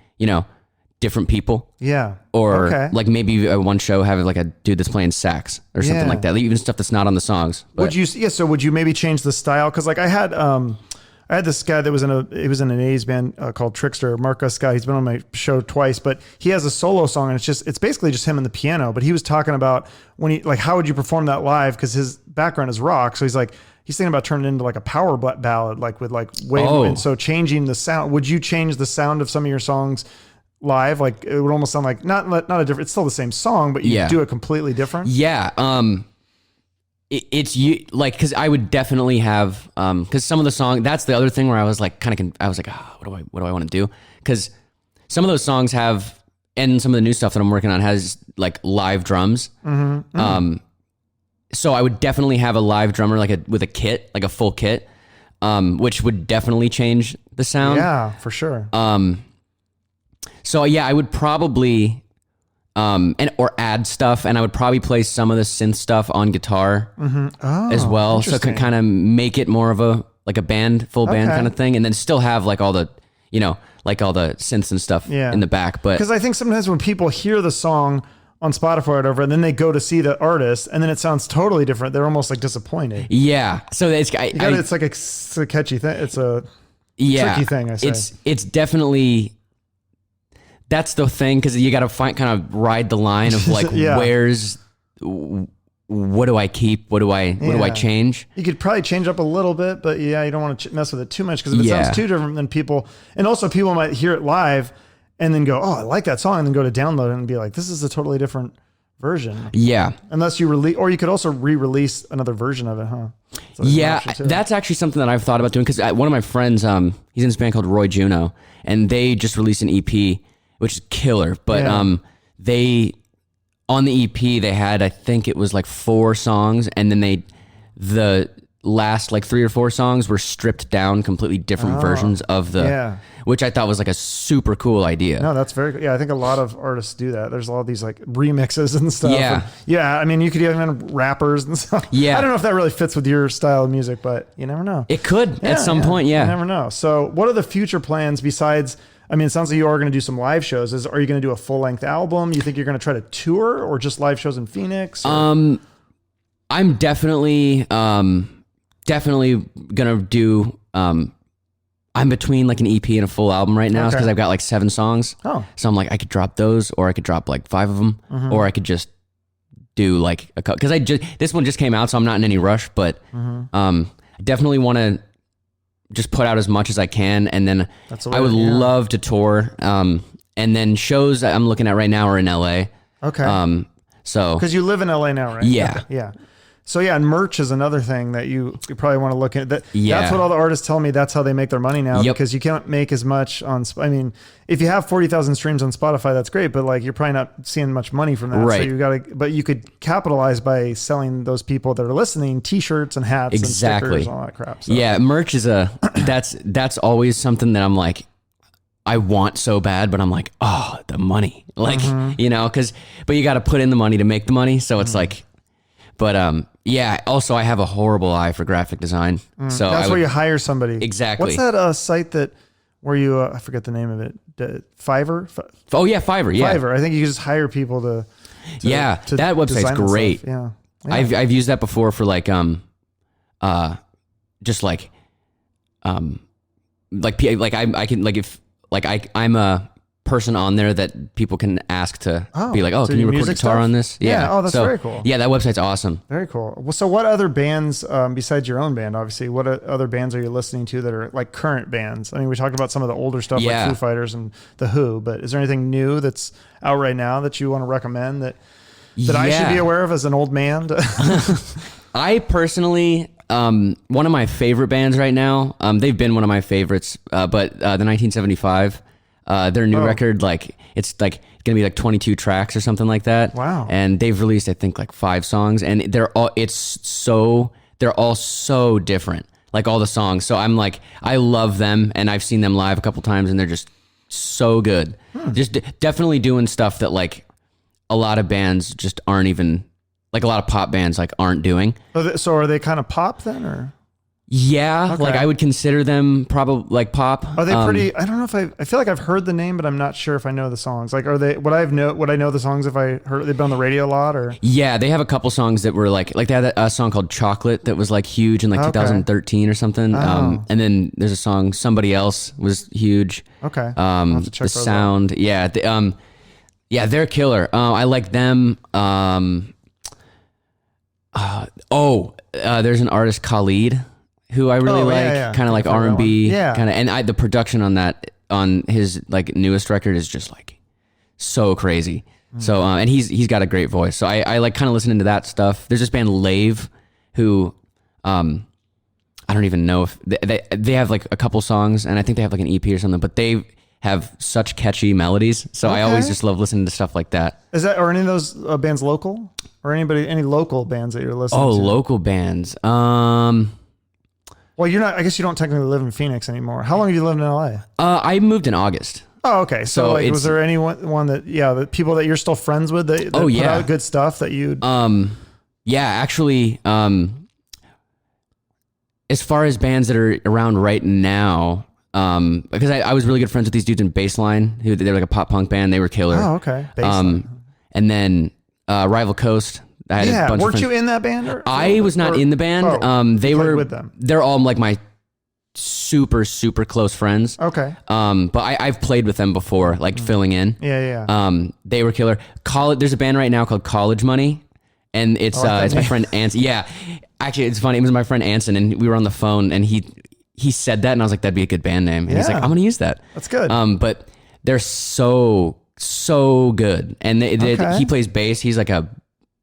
different people. Yeah. Or like maybe one show have like a dude that's playing sax or something like that. Even stuff that's not on the songs. But. Would you maybe change the style? Cause like I had this guy that was in an '80s band called Trickster, Marcus guy. He's been on my show twice, but he has a solo song and it's basically just him and the piano. But he was talking about how would you perform that live? Cause his background is rock. So he's thinking about turning it into like a power ballad, like with like wave. And so changing the sound, would you change the sound of some of your songs live? Like it would almost sound like not a different, it's still the same song, but you do it completely different. Yeah. It's you like, because I would definitely have because some of the song, that's the other thing where I was like what do I want to do, because some of those songs have, and some of the new stuff that I'm working on has like live drums. So I would definitely have a live drummer with a kit, like a full kit, which would definitely change the sound. Yeah, for sure. So yeah, I would probably or add stuff, and I would probably play some of the synth stuff on guitar as well, so it could kind of make it more of a full band kind of thing, and then still have like all the like all the synths and stuff in the back. But because I think sometimes when people hear the song on Spotify or whatever, and then they go to see the artist, and then it sounds totally different, they're almost like disappointed. Yeah, so it's it's a catchy thing. It's a tricky thing. I say it's definitely. That's the thing, because you got to kind of ride the line of like, what do I keep? What do I change? You could probably change up a little bit, but you don't want to mess with it too much, because if it sounds too different, then people might hear it live and then go, oh, I like that song, and then go to download it and be like, this is a totally different version. Yeah. Unless you release, or you could also re-release another version of it, huh? So that's actually something that I've thought about doing, because one of my friends, he's in this band called Roy Juno, and they just released an EP, which is killer. But they, on the EP, they had, I think it was like 4 songs, and then the last like 3 or 4 songs were stripped down, completely different versions of which I thought was like a super cool idea. No, that's very good. Yeah, I think a lot of artists do that. There's a lot of these like remixes and stuff. I mean, you could even have rappers and stuff. I don't know if that really fits with your style of music, but you never know. It could at some point. You never know. So what are the future plans besides, I mean, it sounds like you are going to do some live shows. Are you going to do a full length album? You think you're going to try to tour, or just live shows in Phoenix? I'm definitely going to do, I'm between like an EP and a full album right now, because I've got like 7 songs. So I'm like, I could drop those, or I could drop like 5 of them, or I could just do like a couple, because this one just came out, so I'm not in any rush, but I definitely want to just put out as much as I can, and then I would love to tour. And then shows I'm looking at right now are in LA. So because you live in LA now, right? Yeah. So and merch is another thing that you probably want to look at. That's what all the artists tell me. That's how they make their money now, because you can't make as much on. I mean, if you have 40,000 streams on Spotify, that's great, but like you're probably not seeing much money from that. Right. So but you could capitalize by selling those people that are listening T-shirts and hats and stickers and all that crap. So. Yeah, merch is that's always something that I'm like, I want so bad, but I'm like, oh, the money, like but you got to put in the money to make the money. So it's like. But also I have a horrible eye for graphic design. So that's where you hire somebody. Exactly. What's that site where you I forget the name of it? Fiverr? Fiverr. Yeah. Fiverr. I think you just hire people to that website's great. Yeah. I've used that before for like just I can like if like I'm a person on there that people can ask to be like, oh, so can you record music guitar stuff? on this? Yeah. Oh, that's very cool. Yeah, that website's awesome. Very cool. Well, so what other bands, besides your own band, obviously, what other bands are you listening to that are like current bands? I mean, we talked about some of the older stuff like Foo Fighters and The Who, but is there anything new that's out right now that you want to recommend that I should be aware of as an old man? I personally, one of my favorite bands right now, they've been one of my favorites, but the 1975, their new record, like it's like gonna be like 22 tracks or something like that. Wow. And they've released, I think, like 5 songs, and they're all so different, like all the songs. So I'm like, I love them, and I've seen them live a couple times, and they're just so good. Just definitely doing stuff that like a lot of bands just aren't even, like a lot of pop bands like aren't doing. So are they kind of pop then, or? Yeah, Okay. like I would consider them probably like pop. Are they pretty? I don't know if I feel like I've heard the name, but I'm not sure if I know the songs. Like, are they? Would I know the songs if I heard they've been on the radio a lot? Or Yeah, they have a couple songs that were like they had a song called Chocolate that was like huge in like 2013 or something. Oh. And then there's a song Somebody Else was huge. okay, I'll have to check The those sound, yeah, they're killer. I like them. There's an artist Khalid who I really like, kind of like R&B, kind of, and the production on his like newest record is just like so crazy. So and he's got a great voice. So I like kind of listening to that stuff. There's this band Lave, who I don't even know if they have like a couple songs, and I think they have like an EP or something, but they have such catchy melodies. So I always just love listening to stuff like that. Are any of those bands local, or any local bands that you're listening to? Oh, local bands. Well, you're not. I guess you don't technically live in Phoenix anymore. How long have you lived in LA? I moved in August. Oh, okay. So like, was there anyone that, the people that you're still friends with that put out good stuff that you? Yeah, actually, as far as bands that are around right now, because I was really good friends with these dudes in Baseline, they're like a pop punk band. They were killer. Oh, okay. Baseline. And then Rival Coast. I had a bunch weren't of you in that band? I was not in the band. They were with them. They're all like my super close friends. Okay. But I've played with them before, like filling in. Yeah. They were killer. There's a band right now called College Money, and it's my friend Anson. Yeah, actually, it's funny. It was my friend Anson, and we were on the phone, and he said that, and I was like, that'd be a good band name. And he's like, I'm gonna use that. That's good. But they're so good, and he plays bass. He's like a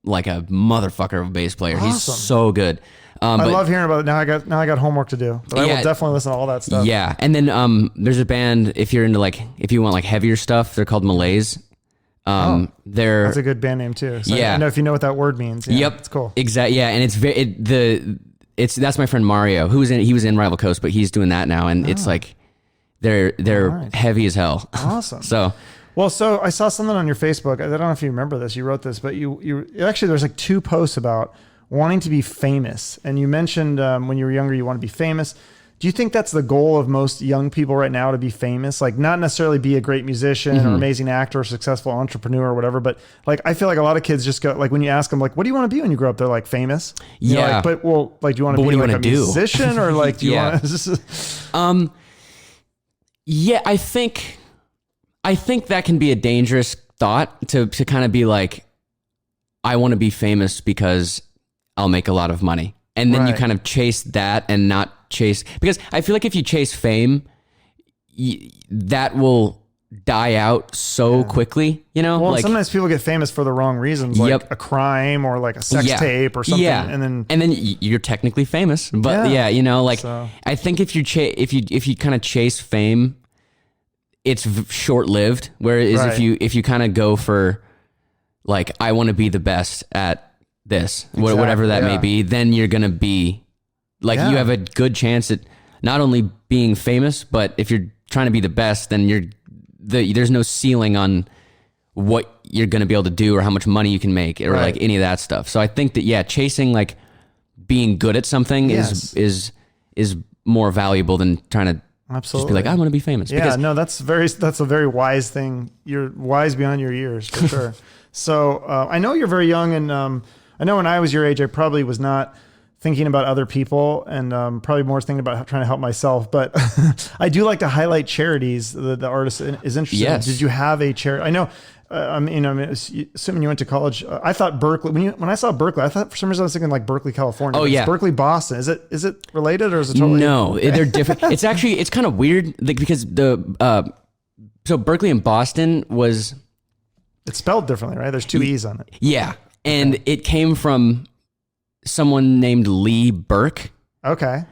motherfucker of a bass player. Awesome. He's so good. I love hearing about it. Now I got homework to do, but I will definitely listen to all that stuff. Yeah. And then there's a band, if you want like heavier stuff, they're called Malaise. That's a good band name too. So yeah. I know if you know what that word means. Yeah, yep. It's cool. Exactly. Yeah. And that's my friend Mario, he was in Rival Coast, but he's doing that now. And it's like, they're heavy as hell. Awesome. So I saw something on your Facebook. I don't know if you remember this. You wrote this, but you actually, there's like 2 posts about wanting to be famous. And you mentioned when you were younger, you want to be famous. Do you think that's the goal of most young people right now, to be famous? Like, not necessarily be a great musician or amazing actor or successful entrepreneur or whatever, but like, I feel like a lot of kids just go, like, when you ask them, like, what do you want to be when you grow up? They're like, famous. You know, Yeah. like, do you want to be like a musician, or like, do you want to? Yeah, I think that can be a dangerous thought to kind of be like, I want to be famous because I'll make a lot of money. And then you kind of chase that and not chase, because I feel like if you chase fame, that will die out so quickly, you know? Well, like, sometimes people get famous for the wrong reasons, like a crime or like a sex tape or something. Yeah. And then you're technically famous, but you know, like, I think if you kind of chase fame, it's short lived. Whereas if you kind of go for like, I want to be the best at this, whatever that may be, then you're going to be like, you have a good chance at not only being famous, but if you're trying to be the best, then there's no ceiling on what you're going to be able to do or how much money you can make or like any of that stuff. So I think that, chasing like being good at something is more valuable than trying to just be like, I want to be famous. Yeah, that's a very wise thing. You're wise beyond your years, for sure. So I know you're very young, and I know when I was your age, I probably was not thinking about other people and probably more thinking about trying to help myself. But I do like to highlight charities that the artist is interested Yes. in. Did you have a charity? I know, assuming you went to college, I thought Berklee, when I saw Berklee, I thought for some reason I was thinking like Berklee, California. Oh, But yeah. It's Berklee, Boston. Is it related or is it totally? No, they're different. It's actually, it's kind of weird like, because so Berklee and Boston was, It's spelled differently, right? There's 2 E's on it. yeah. And it came from someone named Lee Burke. Okay.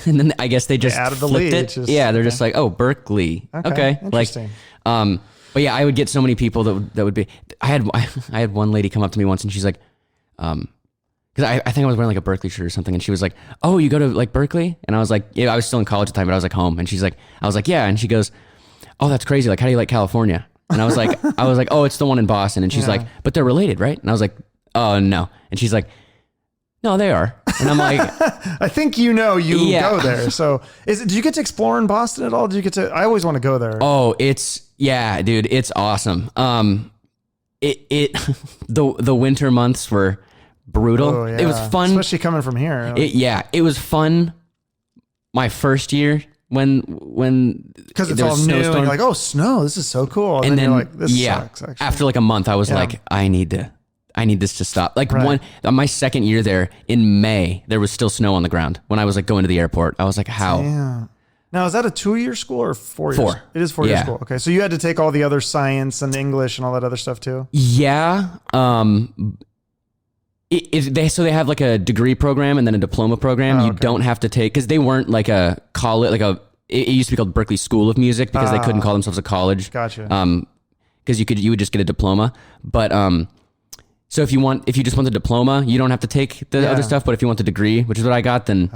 And then I guess they just added the flipped Lee, it. just- Yeah, they're just like, oh, Berklee. Okay. Like, Interesting. but yeah, I would get so many people that would be. I had one lady come up to me once, and she's like, because I think I was wearing like a Berklee shirt or something, and she was like, "Oh, you go to like Berklee?" And I was like, "Yeah, I was still in college at the time, but I was like home." And she's like, "I was like, yeah," and she goes, "Oh, that's crazy. Like, how do you like California?" And I was like, "Oh, it's the one in Boston." And she's like, "But they're related, right?" And I was like, "Oh no." And she's like, "No, they are." And I'm like, I think you go there. So did you get to explore in Boston at all? Did you get to? I always want to go there. "Oh, yeah, dude, it's awesome." The winter months were brutal. Oh, yeah. It was fun, especially coming from here. it was fun. My first year when Because it's there all was new, and snowstorm. you're like, "Oh, snow! This is so cool!" And, then you're like, "This sucks." Actually, after like a month, I was like, I need this to stop. Like my second year there in May, there was still snow on the ground when I was like going to the airport. I was like, how? yeah. Now, is that a 2-year school or 4 years? 4. It is 4-year Yeah. school. Okay, so you had to take all the other science and English and all that other stuff too. Yeah. They have like a degree program and then a diploma program. You don't have to take, because they weren't like a college, it used to be called Berklee School of Music because they couldn't call themselves a college. Gotcha. Because you would just get a diploma. But so if you just want the diploma, you don't have to take the other stuff. But if you want the degree, which is what I got, then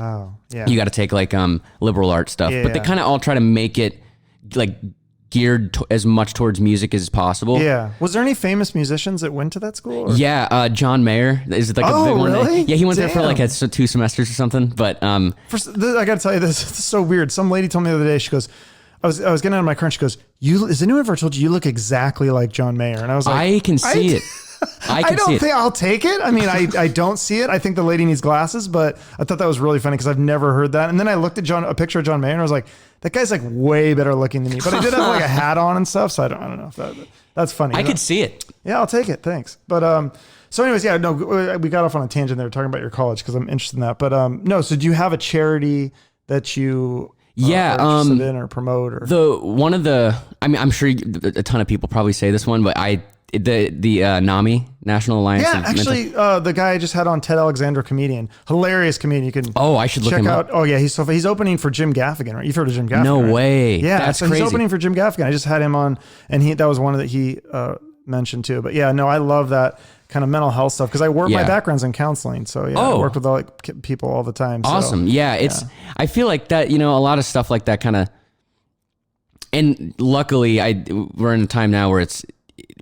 you got to take like liberal arts stuff. But they kind of all try to make it like geared as much towards music as possible. Yeah. Was there any famous musicians that went to that school? Or? Yeah, John Mayer is it like a big one. Really? Yeah, he went there for Damn. like 2 semesters or something. But I got to tell you this. It's so weird. Some lady told me the other day. She goes, I was getting out of my car and she goes, "Has anyone ever told you look exactly like John Mayer?" And I was like, I can see it. I can don't see it. think I'll take it. I mean, I don't see it. I think the lady needs glasses, but I thought that was really funny because I've never heard that. And then I looked at a picture of John Mayer and I was like, that guy's like way better looking than me. But I did have like a hat on and stuff, so I don't know if that's funny. I could see it. Yeah, I'll take it. Thanks. But so anyways, yeah, no, we got off on a tangent there talking about your college because I'm interested in that. But no, so do you have a charity that you are interested in or promote or I'm sure a ton of people probably say this one, but the N.A.M.I, National Alliance. Yeah, actually, the guy I just had on, Ted Alexander, comedian, hilarious comedian. You can I should look check him out. up. Oh yeah, he's opening for Jim Gaffigan, right? You've heard of Jim Gaffigan? No right? way. Yeah, That's so crazy. he's opening for Jim Gaffigan. I just had him on, and that was one that he mentioned too. But yeah, no, I love that kind of mental health stuff because my background's in counseling, so yeah, I work with people all the time. Awesome. So, yeah, I feel like that. A lot of stuff like that kind of. And luckily, we're in a time now where it's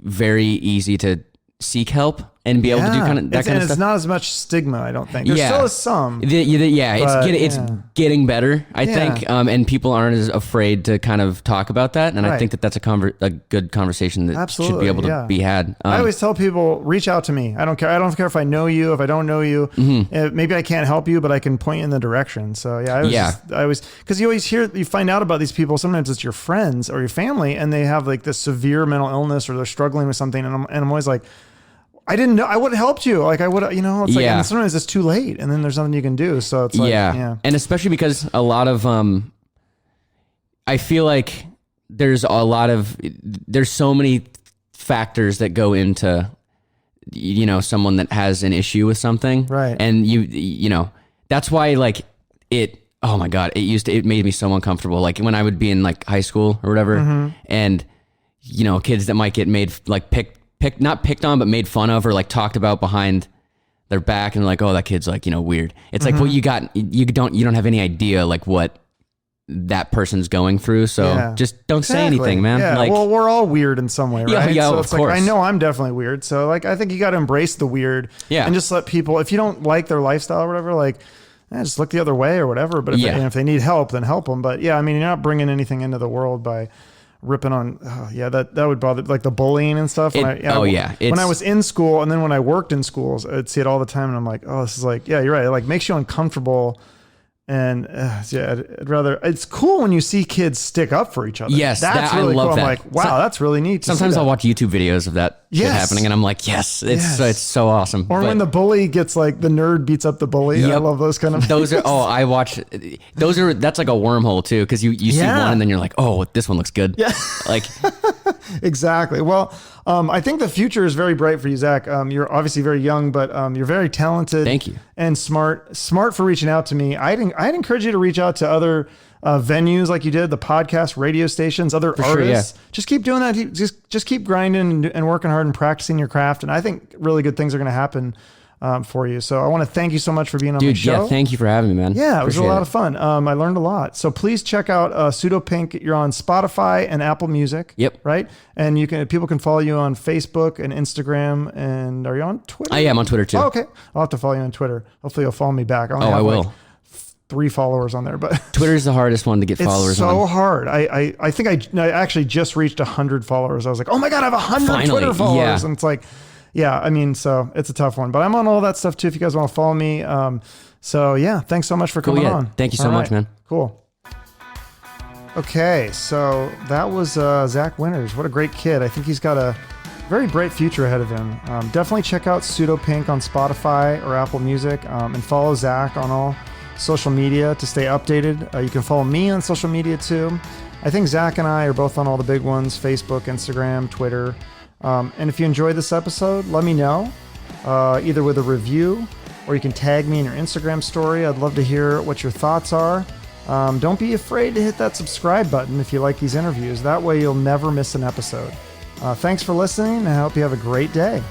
very easy to seek help and be able to do kind of that kind of stuff. It's not as much stigma, I don't think. There still is some. It's getting better, I think, and people aren't as afraid to kind of talk about that. And I think that's a good conversation that should be able to be had. I always tell people, reach out to me. I don't care. I don't care if I know you, if I don't know you. Maybe I can't help you, but I can point you in the direction. So I always because you find out about these people. Sometimes it's your friends or your family, and they have like this severe mental illness or they're struggling with something, and I'm always like, I didn't know. I would have helped you. Like I would, it's like, and sometimes it's too late and then there's nothing you can do. So it's like, And especially because a lot of, I feel like there's so many factors that go into, someone that has an issue with something. Right. And that's why like oh my God, it made me so uncomfortable. Like when I would be in like high school or whatever and, kids that might get made like not picked on, but made fun of or like talked about behind their back and like, oh, that kid's like, weird. It's like, well, you don't have any idea like what that person's going through. So just don't say anything, man. Yeah. Like, well, we're all weird in some way, right? Yeah, so of it's course. like, I know I'm definitely weird. So like, I think you got to embrace the weird and just let people, if you don't like their lifestyle or whatever, like, just look the other way or whatever. But if they need help, then help them. But yeah, I mean, you're not bringing anything into the world by ripping on, that would bother, like the bullying and stuff. When When I was in school, and then when I worked in schools, I'd see it all the time, and I'm like, oh, this is like, yeah, you're right. It like makes you uncomfortable. And I'd rather. It's cool when you see kids stick up for each other. Yes, that's really cool. I'm like, wow, that's really neat. Sometimes I'll watch YouTube videos of that shit happening, and I'm like, yes, it's so awesome. Or when the bully gets like the nerd beats up the bully. Yep. I love those kind of. Those are I watch. That's like a wormorhole too, because you see one and then you're like, oh, this one looks good. Yeah, like exactly. Well, I think the future is very bright for you, Zach. You're obviously very young, but you're very talented. Thank you. And smart for reaching out to me. I'd encourage you to reach out to other venues like you did, the podcast, radio stations, other artists. Sure, yeah. Just keep doing that. Just keep grinding and working hard and practicing your craft. And I think really good things are going to happen for you. So I want to thank you so much for being on the show. Yeah, thank you for having me, man. Yeah, it was a lot of fun. I learned a lot. So please check out Pseudo Pink. You're on Spotify and Apple Music. Yep. Right? And people can follow you on Facebook and Instagram. And are you on Twitter? I am on Twitter too. Oh, okay. I'll have to follow you on Twitter. Hopefully you'll follow me back. I will. Like 3 followers on there, but Twitter's the hardest one to get followers on. It's so hard. I think I actually just reached 100 followers. I was like, oh my God, I have 100 Twitter followers. Yeah. And it's like, yeah, I mean, so it's a tough one, but I'm on all that stuff too if you guys want to follow me. So yeah, thanks so much for coming on. Thank you so much, man. Cool. Okay, so that was Zach Winters. What a great kid. I think he's got a very bright future ahead of him. Definitely check out Pseudo Pink on Spotify or Apple Music, and follow Zach on all social media to stay updated. You can follow me on social media too. I think Zach and I are both on all the big ones: Facebook, Instagram, Twitter. And if you enjoyed this episode, let me know, either with a review or you can tag me in your Instagram story. I'd love to hear what your thoughts are. Don't be afraid to hit that subscribe button if you like these interviews. That way you'll never miss an episode. Thanks for listening, and I hope you have a great day.